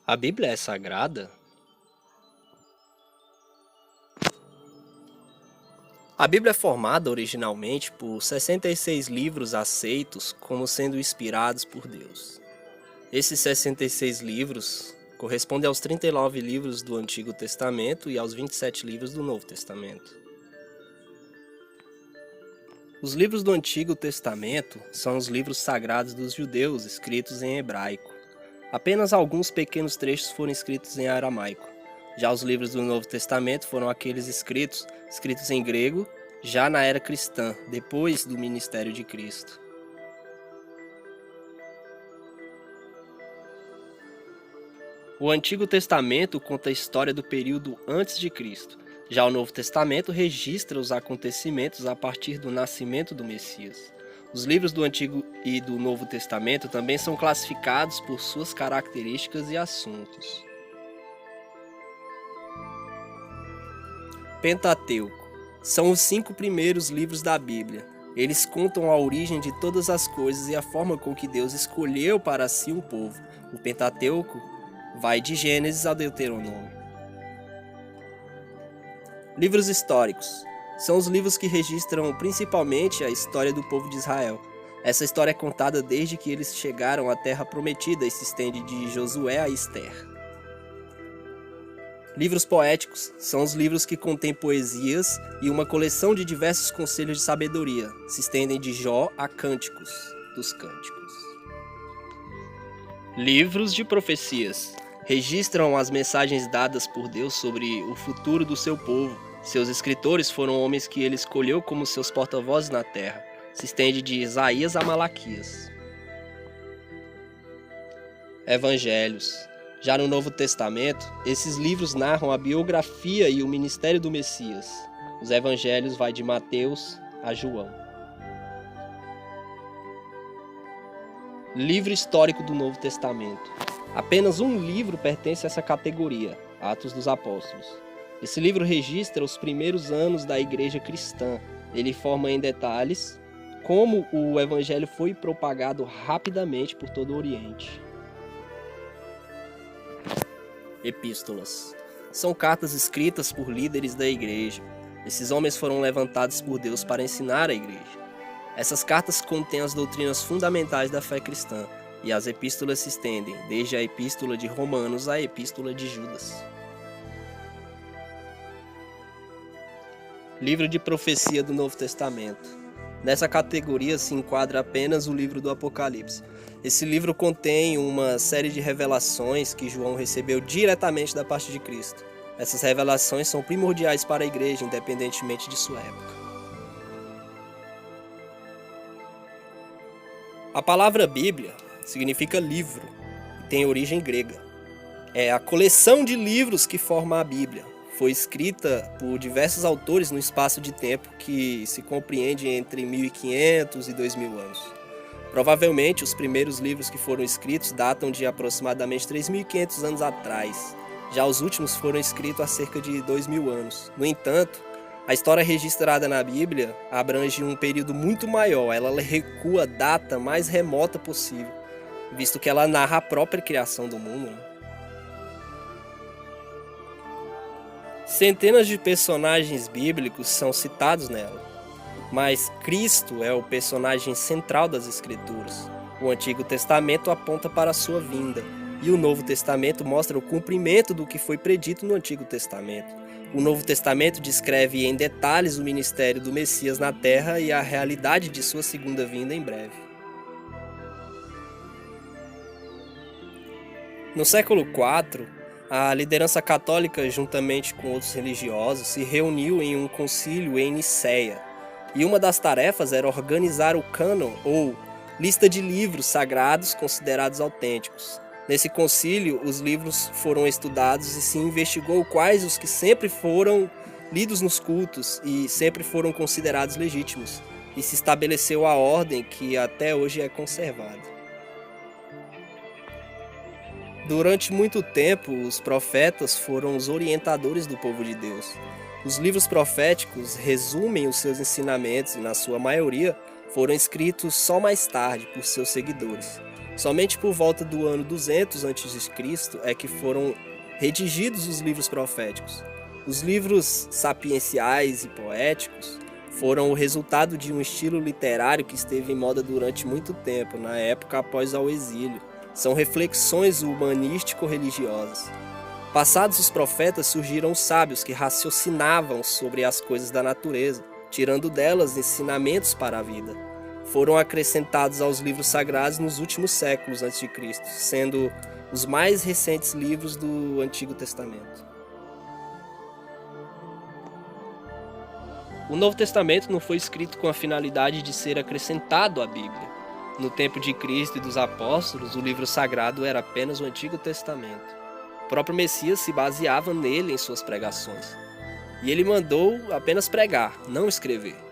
A Bíblia é sagrada? A Bíblia é formada originalmente por 66 livros aceitos como sendo inspirados por Deus. Esses 66 livros correspondem aos 39 livros do Antigo Testamento e aos 27 livros do Novo Testamento. Os livros do Antigo Testamento são os livros sagrados dos judeus escritos em hebraico. Apenas alguns pequenos trechos foram escritos em aramaico. Já os livros do Novo Testamento foram aqueles escritos em grego, já na era cristã, depois do ministério de Cristo. O Antigo Testamento conta a história do período antes de Cristo. Já o Novo Testamento registra os acontecimentos a partir do nascimento do Messias. Os livros do Antigo e do Novo Testamento também são classificados por suas características e assuntos. Pentateuco. São os 5 primeiros livros da Bíblia. Eles contam a origem de todas as coisas e a forma com que Deus escolheu para si um povo. O Pentateuco vai de Gênesis ao Deuteronômio. Livros históricos. São os livros que registram principalmente a história do povo de Israel. Essa história é contada desde que eles chegaram à Terra Prometida e se estende de Josué a Ester. Livros poéticos são os livros que contêm poesias e uma coleção de diversos conselhos de sabedoria. Se estendem de Jó a Cânticos dos Cânticos. Livros de profecias registram as mensagens dadas por Deus sobre o futuro do seu povo. Seus escritores foram homens que ele escolheu como seus porta-vozes na terra. Se estende de Isaías a Malaquias. Evangelhos. Já no Novo Testamento, esses livros narram a biografia e o ministério do Messias. Os evangelhos vai de Mateus a João. Livro histórico do Novo Testamento. Apenas um livro pertence a essa categoria, Atos dos Apóstolos. Esse livro registra os primeiros anos da igreja cristã. Ele informa em detalhes como o evangelho foi propagado rapidamente por todo o Oriente. Epístolas. São cartas escritas por líderes da igreja. Esses homens foram levantados por Deus para ensinar a igreja. Essas cartas contêm as doutrinas fundamentais da fé cristã, e as epístolas se estendem desde a epístola de Romanos à epístola de Judas. Livro de profecia do Novo Testamento. Nessa categoria se enquadra apenas o livro do Apocalipse. Esse livro contém uma série de revelações que João recebeu diretamente da parte de Cristo. Essas revelações são primordiais para a igreja, independentemente de sua época. A palavra Bíblia significa livro e tem origem grega. É a coleção de livros que forma a Bíblia. Foi escrita por diversos autores no espaço de tempo que se compreende entre 1500 e 2000 anos. Provavelmente, os primeiros livros que foram escritos datam de aproximadamente 3.500 anos atrás. Já os últimos foram escritos há cerca de 2.000 anos. No entanto, a história registrada na Bíblia abrange um período muito maior. Ela recua a data mais remota possível, visto que ela narra a própria criação do mundo. Centenas de personagens bíblicos são citados nela, mas Cristo é o personagem central das Escrituras. O Antigo Testamento aponta para a sua vinda, e o Novo Testamento mostra o cumprimento do que foi predito no Antigo Testamento. O Novo Testamento descreve em detalhes o ministério do Messias na Terra e a realidade de sua segunda vinda em breve. No século IV, a liderança católica, juntamente com outros religiosos, se reuniu em um concílio em Nicéia. E uma das tarefas era organizar o cânon, ou lista de livros sagrados considerados autênticos. Nesse concílio, os livros foram estudados e se investigou quais os que sempre foram lidos nos cultos e sempre foram considerados legítimos. E se estabeleceu a ordem que até hoje é conservada. Durante muito tempo, os profetas foram os orientadores do povo de Deus. Os livros proféticos resumem os seus ensinamentos e, na sua maioria, foram escritos só mais tarde por seus seguidores. Somente por volta do ano 200 a.C. é que foram redigidos os livros proféticos. Os livros sapienciais e poéticos foram o resultado de um estilo literário que esteve em moda durante muito tempo, na época após ao exílio. São reflexões humanístico-religiosas. Passados os profetas, surgiram os sábios que raciocinavam sobre as coisas da natureza, tirando delas ensinamentos para a vida. Foram acrescentados aos livros sagrados nos últimos séculos a.C., sendo os mais recentes livros do Antigo Testamento. O Novo Testamento não foi escrito com a finalidade de ser acrescentado à Bíblia. No tempo de Cristo e dos apóstolos, o livro sagrado era apenas o Antigo Testamento. O próprio Messias se baseava nele em suas pregações. E ele mandou apenas pregar, não escrever.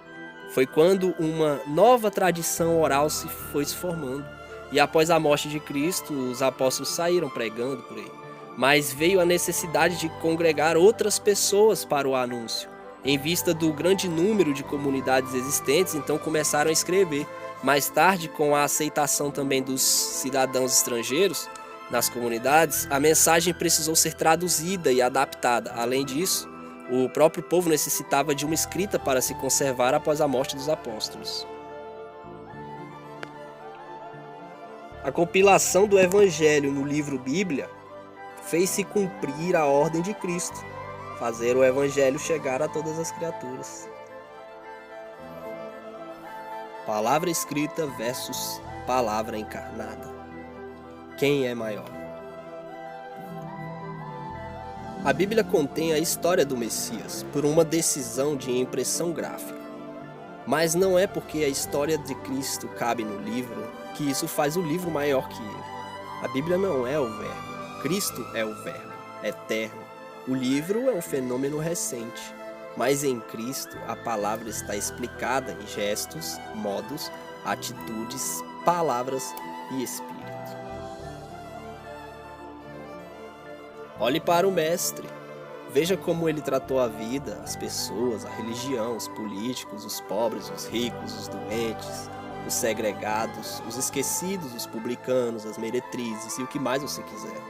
Foi quando uma nova tradição oral se formando. E após a morte de Cristo, os apóstolos saíram pregando por aí. Mas veio a necessidade de congregar outras pessoas para o anúncio. Em vista do grande número de comunidades existentes, então começaram a escrever. Mais tarde, com a aceitação também dos cidadãos estrangeiros nas comunidades, a mensagem precisou ser traduzida e adaptada. Além disso, o próprio povo necessitava de uma escrita para se conservar após a morte dos apóstolos. A compilação do Evangelho no livro Bíblia fez-se cumprir a ordem de Cristo, fazer o Evangelho chegar a todas as criaturas. Palavra escrita versus palavra encarnada. Quem é maior? A Bíblia contém a história do Messias por uma decisão de impressão gráfica. Mas não é porque a história de Cristo cabe no livro que isso faz o livro maior que ele. A Bíblia não é o Verbo. Cristo é o Verbo, eterno. O livro é um fenômeno recente. Mas em Cristo a palavra está explicada em gestos, modos, atitudes, palavras e espírito. Olhe para o Mestre. Veja como ele tratou a vida, as pessoas, a religião, os políticos, os pobres, os ricos, os doentes, os segregados, os esquecidos, os publicanos, as meretrizes e o que mais você quiser.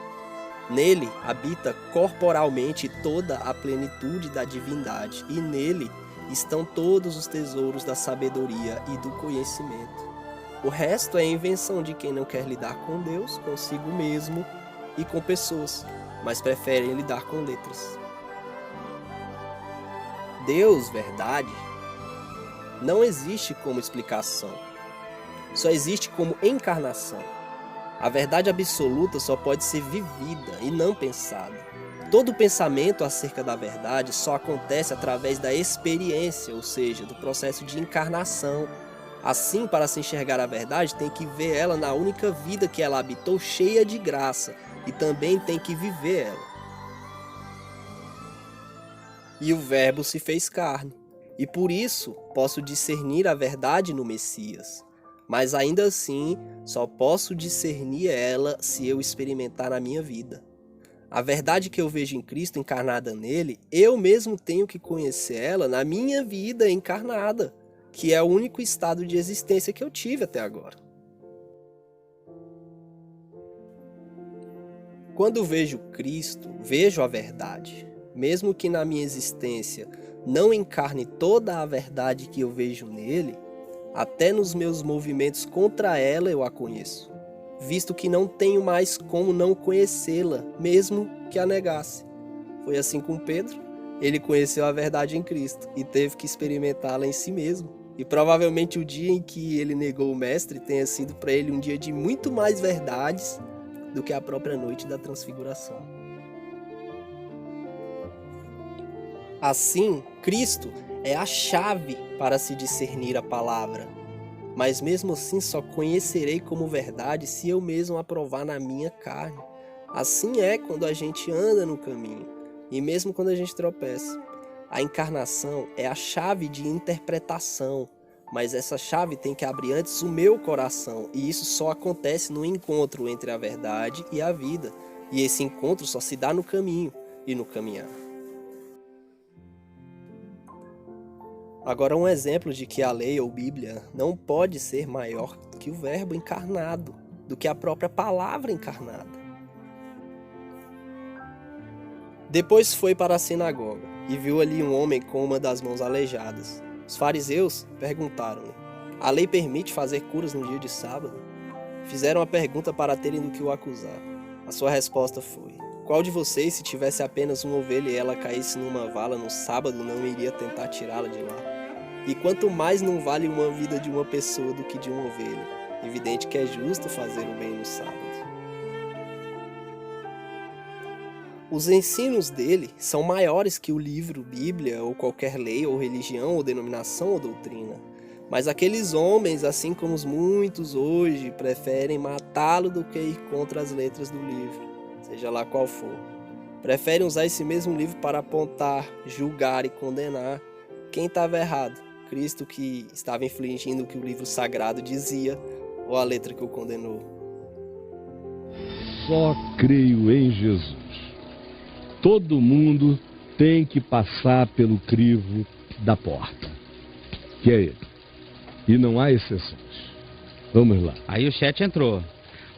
Nele habita corporalmente toda a plenitude da divindade, e nele estão todos os tesouros da sabedoria e do conhecimento. O resto é invenção de quem não quer lidar com Deus, consigo mesmo e com pessoas, mas preferem lidar com letras. Deus, verdade, não existe como explicação, só existe como encarnação. A verdade absoluta só pode ser vivida e não pensada. Todo pensamento acerca da verdade só acontece através da experiência, ou seja, do processo de encarnação. Assim, para se enxergar a verdade, tem que ver ela na única vida que ela habitou, cheia de graça, e também tem que viver ela. E o Verbo se fez carne, e por isso posso discernir a verdade no Messias. Mas ainda assim, só posso discernir ela se eu experimentar na minha vida. A verdade que eu vejo em Cristo encarnada nele, eu mesmo tenho que conhecer ela na minha vida encarnada, que é o único estado de existência que eu tive até agora. Quando vejo Cristo, vejo a verdade, mesmo que na minha existência não encarne toda a verdade que eu vejo nele, até nos meus movimentos contra ela eu a conheço, visto que não tenho mais como não conhecê-la, mesmo que a negasse. Foi assim com Pedro, ele conheceu a verdade em Cristo e teve que experimentá-la em si mesmo. E provavelmente o dia em que ele negou o Mestre tenha sido para ele um dia de muito mais verdades do que a própria noite da transfiguração. Assim, Cristo é a chave para se discernir a palavra, mas mesmo assim só conhecerei como verdade se eu mesmo a provar na minha carne. Assim é quando a gente anda no caminho, e mesmo quando a gente tropeça. A encarnação é a chave de interpretação, mas essa chave tem que abrir antes o meu coração, e isso só acontece no encontro entre a verdade e a vida, e esse encontro só se dá no caminho e no caminhar. Agora, um exemplo de que a lei ou Bíblia não pode ser maior que o Verbo encarnado. do que a própria palavra encarnada. Depois foi para a sinagoga e viu ali um homem com uma das mãos aleijadas. Os fariseus perguntaram-lhe: a lei permite fazer curas no dia de sábado? Fizeram a pergunta para terem do que o acusar. A sua resposta foi: qual de vocês, se tivesse apenas uma ovelha e ela caísse numa vala no sábado, não iria tentar tirá-la de lá? E quanto mais não vale uma vida de uma pessoa do que de uma ovelha. Evidente que é justo fazer o bem no sábado. Os ensinos dele são maiores que o livro, Bíblia, ou qualquer lei, ou religião, ou denominação, ou doutrina. Mas aqueles homens, assim como os muitos hoje, preferem matá-lo do que ir contra as letras do livro, seja lá qual for. Preferem usar esse mesmo livro para apontar, julgar e condenar quem estava errado. Cristo que estava infligindo o que o livro sagrado dizia, ou a letra que o condenou. Só creio em Jesus. Todo mundo tem que passar pelo crivo da porta, que é ele. E não há exceções. Vamos lá. Aí o chat entrou.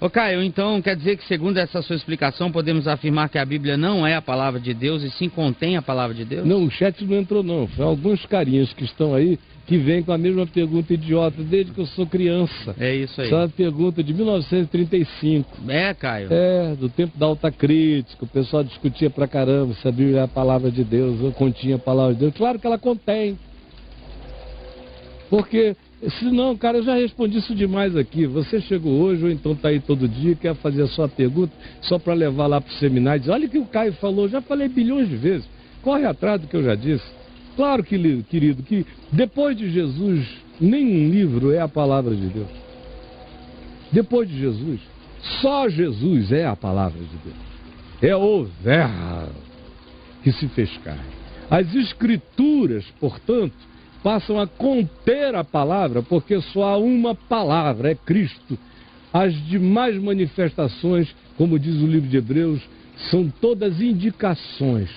Ô Caio, então quer dizer que segundo essa sua explicação podemos afirmar que a Bíblia não é a palavra de Deus e sim contém a palavra de Deus? Não, o chat não entrou não. Foi alguns carinhas que estão aí que vêm com a mesma pergunta idiota desde que eu sou criança. É isso aí. Essa é uma pergunta de 1935. É, Caio? É, do tempo da alta crítica, o pessoal discutia pra caramba se a Bíblia é a palavra de Deus ou continha a palavra de Deus. Claro que ela contém. Porque, senão, cara, eu já respondi isso demais aqui. Você chegou hoje ou então tá aí todo dia, quer fazer a sua pergunta só para levar lá pro seminário e dizer: olha o que o Caio falou, já falei bilhões de vezes. Corre atrás do que eu já disse. Claro que, querido, que depois de Jesus, nenhum livro é a palavra de Deus. Depois de Jesus, só Jesus é a palavra de Deus. É o Verbo que se fez carne. As Escrituras, portanto, passam a conter a palavra, porque só há uma palavra, é Cristo. As demais manifestações, como diz o livro de Hebreus, são todas indicações.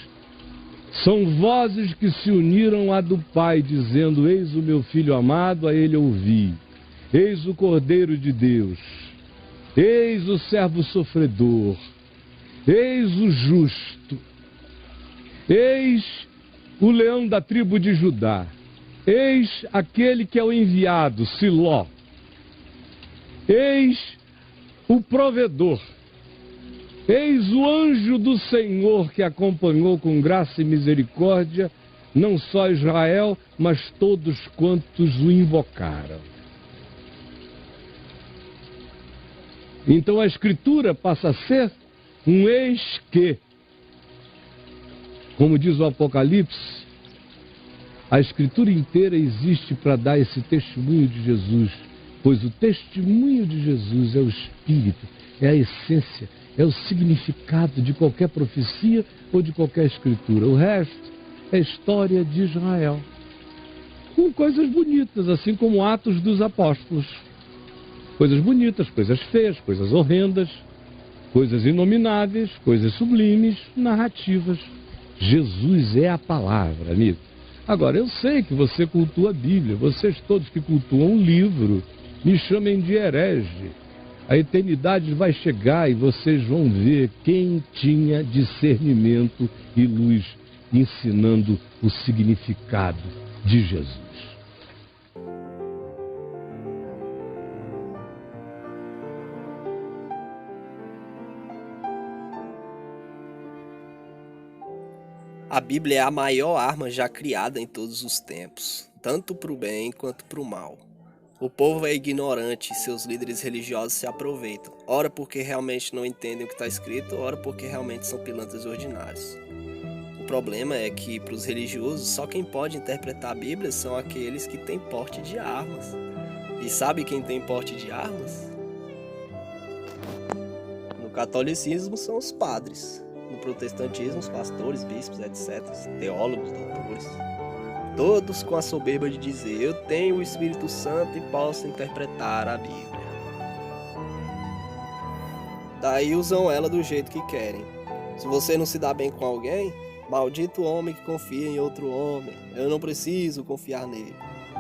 São vozes que se uniram à do Pai, dizendo: eis o meu Filho amado, a ele ouvi. Eis o Cordeiro de Deus. Eis o servo sofredor. Eis o justo. Eis o leão da tribo de Judá. Eis aquele que é o enviado, Siló. Eis o provedor. Eis o anjo do Senhor que acompanhou com graça e misericórdia, não só Israel, mas todos quantos o invocaram. Então a Escritura passa a ser um eis que. Como diz o Apocalipse, a Escritura inteira existe para dar esse testemunho de Jesus, pois o testemunho de Jesus é o Espírito, é a essência, é o significado de qualquer profecia ou de qualquer Escritura. O resto é história de Israel, com coisas bonitas, assim como Atos dos Apóstolos. Coisas bonitas, coisas feias, coisas horrendas, coisas inomináveis, coisas sublimes, narrativas. Jesus é a palavra, amigo. Agora, eu sei que você cultua a Bíblia, vocês todos que cultuam um livro, me chamem de herege. A eternidade vai chegar e vocês vão ver quem tinha discernimento e luz ensinando o significado de Jesus. A Bíblia é a maior arma já criada em todos os tempos, tanto para o bem quanto para o mal. O povo é ignorante e seus líderes religiosos se aproveitam, ora porque realmente não entendem o que está escrito, ora porque realmente são pilantras ordinários. O problema é que, para os religiosos, só quem pode interpretar a Bíblia são aqueles que têm porte de armas. E sabe quem tem porte de armas? No catolicismo são os padres. No protestantismo, os pastores, bispos, etc., teólogos, doutores. Todos com a soberba de dizer: eu tenho o Espírito Santo e posso interpretar a Bíblia. Daí usam ela do jeito que querem. Se você não se dá bem com alguém, maldito homem que confia em outro homem, eu não preciso confiar nele.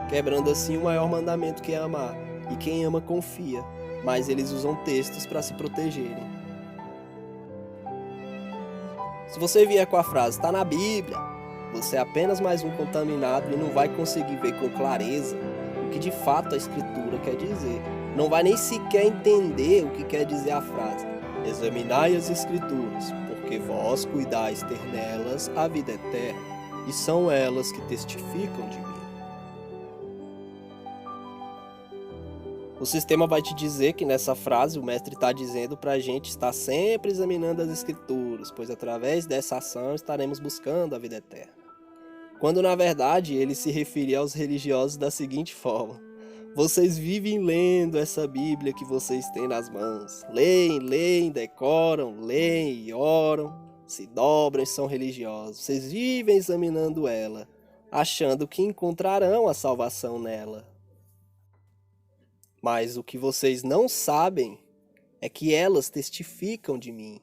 Quebrando assim o maior mandamento, que é amar. E quem ama confia. mas eles usam textos para se protegerem. Se você vier com a frase, está na Bíblia, você é apenas mais um contaminado e não vai conseguir ver com clareza o que de fato a Escritura quer dizer. Não vai nem sequer entender o que quer dizer a frase. Examinai as Escrituras, porque vós cuidais ter nelas a vida eterna, e são elas que testificam de mim. O sistema vai te dizer que nessa frase o mestre está dizendo para a gente estar sempre examinando as Escrituras, pois através dessa ação estaremos buscando a vida eterna. Quando na verdade ele se referia aos religiosos da seguinte forma: vocês vivem lendo essa Bíblia que vocês têm nas mãos. Leem, decoram, leem e oram, se dobram e são religiosos. Vocês vivem examinando ela, achando que encontrarão a salvação nela. Mas o que vocês não sabem é que elas testificam de mim.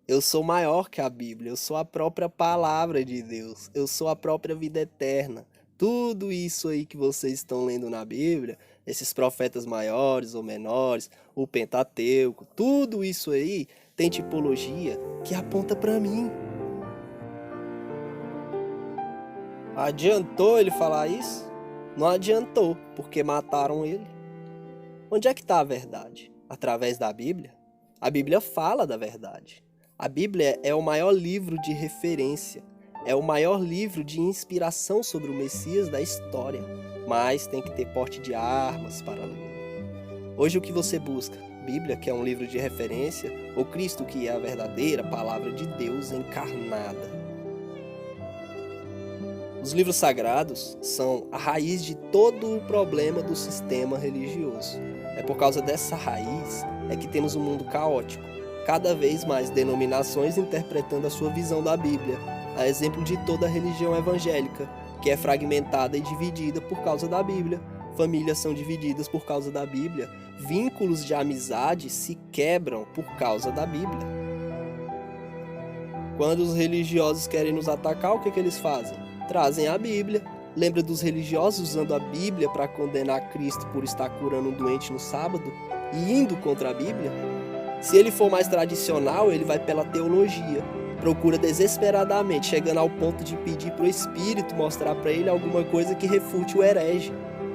Eu sou maior que a Bíblia, eu sou a própria palavra de Deus, eu sou a própria vida eterna. Tudo isso aí que vocês estão lendo na Bíblia, esses profetas maiores ou menores, o Pentateuco, tudo isso aí tem tipologia que aponta para mim. Adiantou ele falar isso? Não adiantou, porque mataram ele. Onde é que está a verdade? Através da Bíblia? A Bíblia fala da verdade. A Bíblia é o maior livro de referência. É o maior livro de inspiração sobre o Messias da história, mas tem que ter porte de armas para ler. Hoje o que você busca? Bíblia, que é um livro de referência, ou Cristo, que é a verdadeira palavra de Deus encarnada? Os livros sagrados são a raiz de todo o problema do sistema religioso. É por causa dessa raiz é que temos um mundo caótico, cada vez mais denominações interpretando a sua visão da Bíblia, a exemplo de toda a religião evangélica, que é fragmentada e dividida por causa da Bíblia. Famílias são divididas por causa da Bíblia. Vínculos de amizade se quebram por causa da Bíblia. Quando os religiosos querem nos atacar, o que eles fazem? Trazem a Bíblia. Lembra dos religiosos usando a Bíblia para condenar Cristo por estar curando um doente no sábado e indo contra a Bíblia? Se ele for mais tradicional, ele vai pela teologia. Procura desesperadamente, chegando ao ponto de pedir para o Espírito mostrar para ele alguma coisa que refute o herege.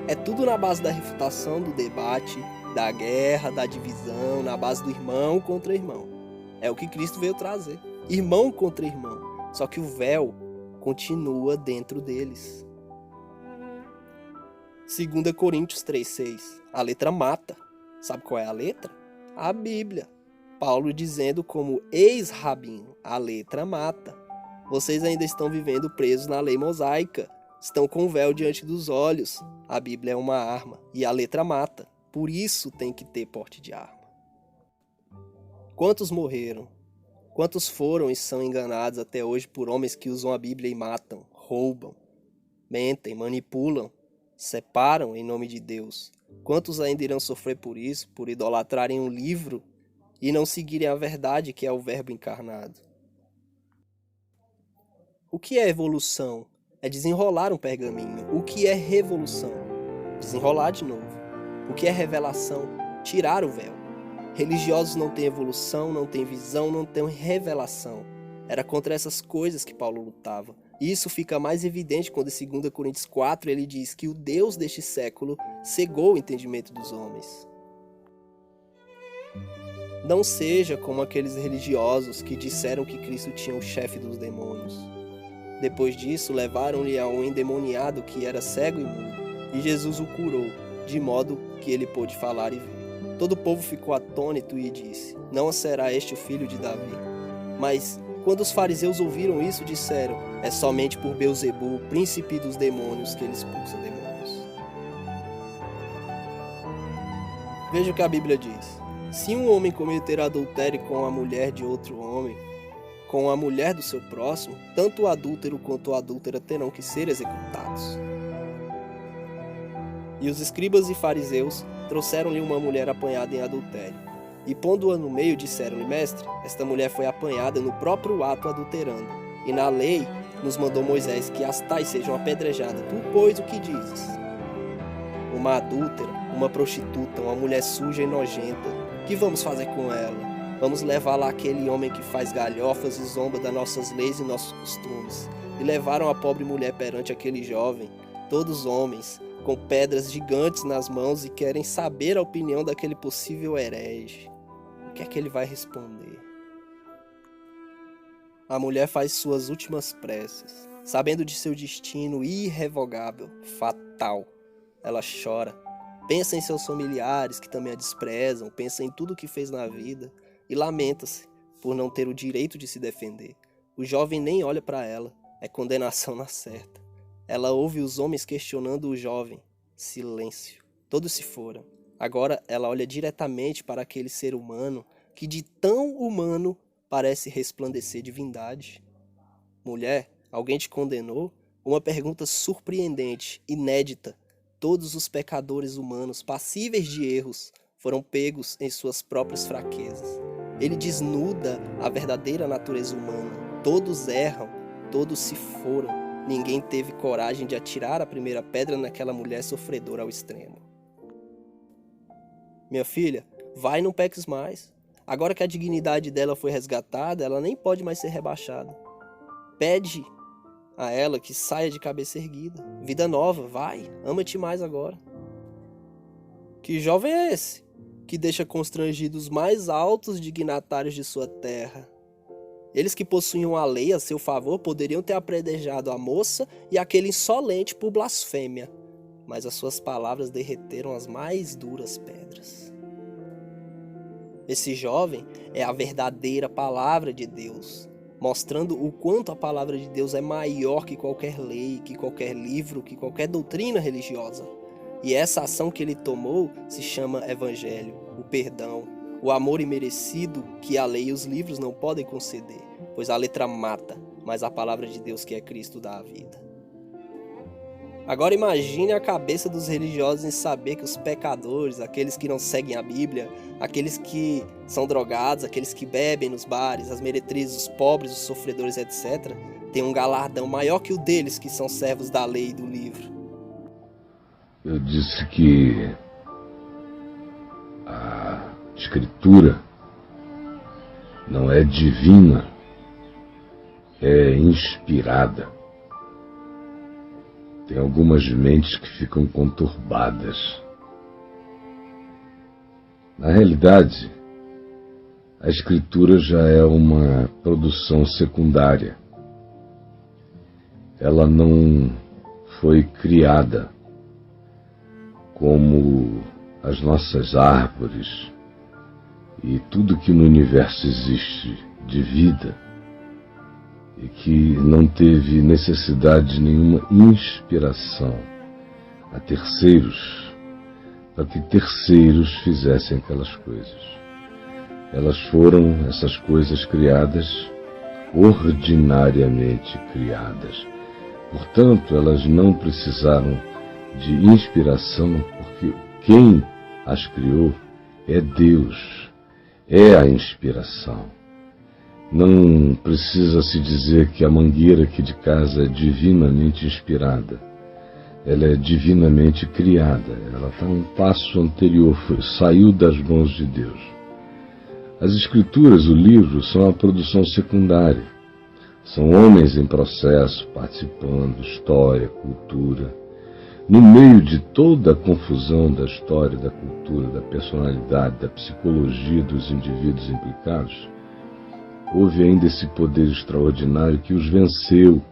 É tudo na base da refutação, do debate, da guerra, da divisão, na base do irmão contra irmão. É o que Cristo veio trazer. Irmão contra irmão. Só que o véu continua dentro deles. 2 Coríntios 3,6. A letra mata. Sabe qual é a letra? A Bíblia. Paulo dizendo como ex-rabino, a letra mata. Vocês ainda estão vivendo presos na lei mosaica. Estão com o véu diante dos olhos. A Bíblia é uma arma e a letra mata. Por isso tem que ter porte de arma. Quantos morreram? Quantos foram e são enganados até hoje por homens que usam a Bíblia e matam, roubam, mentem, manipulam, separam em nome de Deus? Quantos ainda irão sofrer por isso, por idolatrarem um livro e não seguirem a verdade, que é o Verbo encarnado? O que é evolução? É desenrolar um pergaminho. O que é revolução? Desenrolar de novo. O que é revelação? Tirar o véu. Religiosos não têm evolução, não têm visão, não têm revelação. Era contra essas coisas que Paulo lutava. E isso fica mais evidente quando em 2 Coríntios 4 ele diz que o Deus deste século cegou o entendimento dos homens. Não seja como aqueles religiosos que disseram que Cristo tinha o chefe dos demônios. Depois disso, levaram-lhe a um endemoniado que era cego e mudo, e Jesus o curou, de modo que ele pôde falar e ver. Todo o povo ficou atônito e disse: não será este o filho de Davi? Mas, quando os fariseus ouviram isso, disseram: é somente por Beelzebu, o príncipe dos demônios, que ele expulsa demônios. Veja o que a Bíblia diz. Se um homem cometer adultério com a mulher de outro homem, com a mulher do seu próximo, tanto o adúltero quanto a adúltera terão que ser executados. E os escribas e fariseus trouxeram-lhe uma mulher apanhada em adultério. E pondo-a no meio, disseram-lhe: mestre, esta mulher foi apanhada no próprio ato adulterando. E na lei nos mandou Moisés que as tais sejam apedrejadas. Tu, pois, o que dizes? Uma adúltera, uma prostituta, uma mulher suja e nojenta. O que vamos fazer com ela? Vamos levar lá aquele homem que faz galhofas e zomba das nossas leis e nossos costumes. E levaram a pobre mulher perante aquele jovem, todos homens, com pedras gigantes nas mãos e querem saber a opinião daquele possível herege. O que é que ele vai responder? A mulher faz suas últimas preces, sabendo de seu destino irrevogável, fatal. Ela chora, pensa em seus familiares que também a desprezam, pensa em tudo que fez na vida e lamenta-se por não ter o direito de se defender. O jovem nem olha para ela, é condenação na certa. Ela ouve os homens questionando o jovem. Silêncio. Todos se foram. Agora ela olha diretamente para aquele ser humano que de tão humano parece resplandecer divindade. Mulher, alguém te condenou? Uma pergunta surpreendente, inédita. Todos os pecadores humanos, passíveis de erros, foram pegos em suas próprias fraquezas. Ele desnuda a verdadeira natureza humana. Todos erram, todos se foram. Ninguém teve coragem de atirar a primeira pedra naquela mulher sofredora ao extremo. Minha filha, vai e não peques mais. Agora que a dignidade dela foi resgatada, ela nem pode mais ser rebaixada. Pede a ela que saia de cabeça erguida. Vida nova, vai, ama-te mais agora. Que jovem é esse que deixa constrangidos os mais altos dignatários de sua terra? Eles que possuíam a lei a seu favor poderiam ter apredejado a moça e aquele insolente por blasfêmia, mas as suas palavras derreteram as mais duras pedras. Esse jovem é a verdadeira palavra de Deus, mostrando o quanto a palavra de Deus é maior que qualquer lei, que qualquer livro, que qualquer doutrina religiosa. E essa ação que ele tomou se chama Evangelho, o perdão, o amor imerecido que a lei e os livros não podem conceder, pois a letra mata, mas a palavra de Deus que é Cristo dá a vida. Agora imagine a cabeça dos religiosos em saber que os pecadores, aqueles que não seguem a Bíblia, aqueles que são drogados, aqueles que bebem nos bares, as meretrizes, os pobres, os sofredores, etc., têm um galardão maior que o deles que são servos da lei e do livro. Eu disse que a Escritura não é divina, é inspirada. Tem algumas mentes que ficam conturbadas. Na realidade, a Escritura já é uma produção secundária. Ela não foi criada como as nossas árvores e tudo que no universo existe de vida e que não teve necessidade de nenhuma inspiração a terceiros, para que terceiros fizessem aquelas coisas. Elas foram, essas coisas, criadas, ordinariamente criadas. Portanto, elas não precisaram de inspiração, porque quem as criou é Deus, é a inspiração. Não precisa se dizer que a mangueira aqui de casa é divinamente inspirada. Ela é divinamente criada, ela está um passo anterior, saiu das mãos de Deus. As Escrituras, o livro, são a produção secundária. São homens em processo, participando, história, cultura. No meio de toda a confusão da história, da cultura, da personalidade, da psicologia dos indivíduos implicados, houve ainda esse poder extraordinário que os venceu.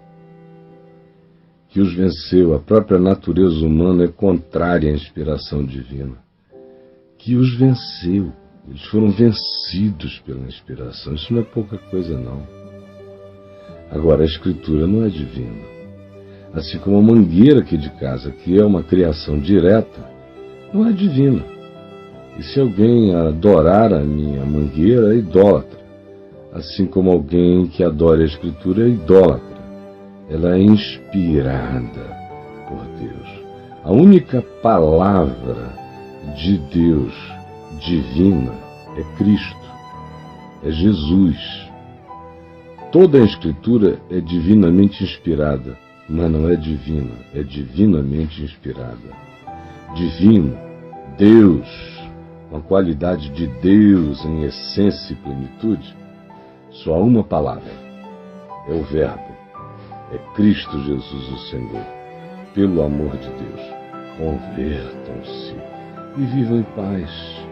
A própria natureza humana é contrária à inspiração divina. Que os venceu. Eles foram vencidos pela inspiração. Isso não é pouca coisa, não. Agora, a Escritura não é divina. Assim como a mangueira aqui de casa, que é uma criação direta, não é divina. E se alguém adorar a minha mangueira, é idólatra. Assim como alguém que adora a Escritura é idólatra. Ela é inspirada por Deus. A única palavra de Deus divina é Cristo, é Jesus. Toda a Escritura é divinamente inspirada, mas não é divina, é divinamente inspirada. Divino Deus, com a qualidade de Deus em essência e plenitude, só há uma palavra: é o Verbo, é Cristo Jesus o Senhor. Pelo amor de Deus, convertam-se e vivam em paz.